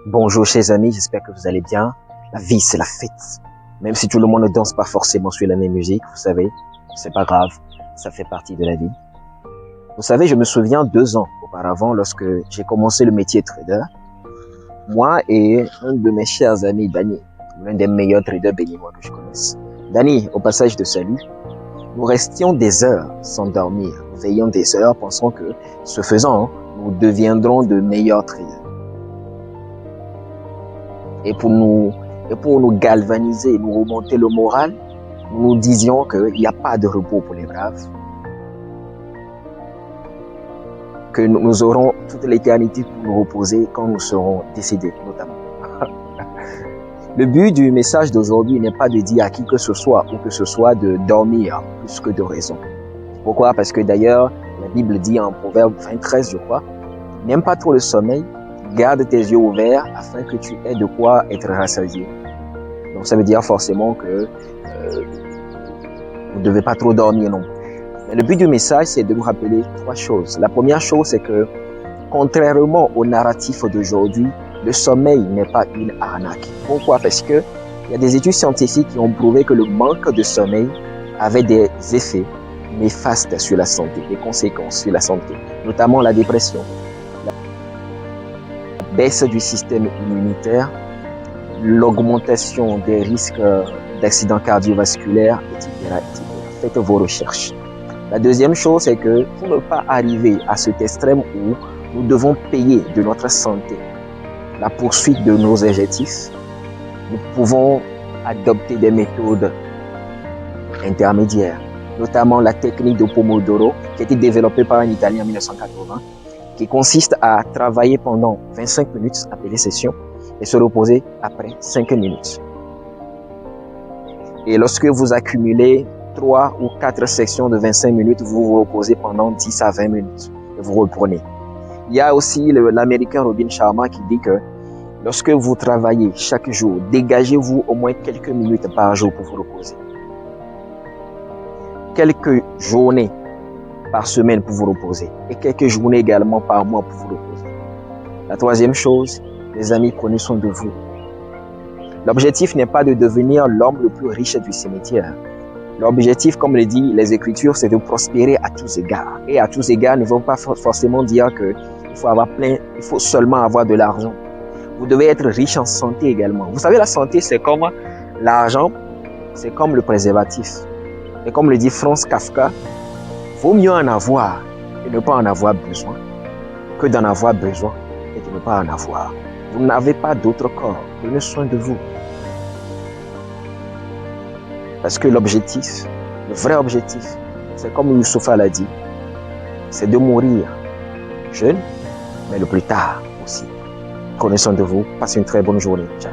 Bonjour chers amis, j'espère que vous allez bien. La vie c'est la fête. Même si tout le monde ne danse pas forcément sur la même musique, vous savez, c'est pas grave, ça fait partie de la vie. Vous savez, je me souviens 2 ans auparavant lorsque j'ai commencé le métier de trader, moi et un de mes chers amis, Dani, l'un des meilleurs traders béninois que je connaisse. Dani, au passage de salut, nous restions des heures sans dormir, nous veillions des heures pensant que, ce faisant, nous deviendrons de meilleurs traders. Et pour nous galvaniser, nous remonter le moral, nous disions qu'il n'y a pas de repos pour les braves, que nous aurons toute l'éternité pour nous reposer quand nous serons décédés, notamment. Le but du message d'aujourd'hui n'est pas de dire à qui que ce soit ou que ce soit de dormir plus que de raison. Pourquoi? Parce que d'ailleurs, la Bible dit en Proverbe 23, je crois, n'aime pas trop le sommeil, garde tes yeux ouverts afin que tu aies de quoi être rassasié. Donc ça veut dire forcément que vous ne devez pas trop dormir non plus. Mais le but du message, c'est de nous rappeler 3 choses. La première chose, c'est que contrairement au narratif d'aujourd'hui, le sommeil n'est pas une arnaque. Pourquoi? Parce que il y a des études scientifiques qui ont prouvé que le manque de sommeil avait des effets néfastes sur la santé, des conséquences sur la santé, notamment la dépression, la baisse du système immunitaire, l'augmentation des risques d'accidents cardiovasculaires, etc., etc. Faites vos recherches. La deuxième chose, c'est que pour ne pas arriver à cet extrême où nous devons payer de notre santé la poursuite de nos objectifs, nous pouvons adopter des méthodes intermédiaires, notamment la technique de Pomodoro, qui a été développée par un Italien en 1980, qui consiste à travailler pendant 25 minutes, appelée session, et se reposer après 5 minutes. Et lorsque vous accumulez 3 ou 4 sections de 25 minutes, vous vous reposez pendant 10 à 20 minutes et vous reprenez. Il y a aussi l'américain Robin Sharma qui dit que lorsque vous travaillez chaque jour, dégagez-vous au moins quelques minutes par jour pour vous reposer. Quelques journées par semaine pour vous reposer et quelques journées également par mois pour vous reposer. La troisième chose, les amis, prenez soin de vous. L'objectif n'est pas de devenir l'homme le plus riche du cimetière. L'objectif, comme le dit les Écritures, c'est de prospérer à tous égards. Et à tous égards ne vont pas forcément dire qu'il faut seulement avoir de l'argent. Vous devez être riche en santé également. Vous savez, la santé, c'est comme l'argent, c'est comme le préservatif. Et comme le dit Franz Kafka, vaut mieux en avoir et ne pas en avoir besoin que d'en avoir besoin et de ne pas en avoir. Vous n'avez pas d'autre corps. Prenez soin de vous. Parce que l'objectif, le vrai objectif, c'est comme Youssoupha l'a dit, c'est de mourir jeune, mais le plus tard aussi. Prenez soin de vous. Passez une très bonne journée. Ciao.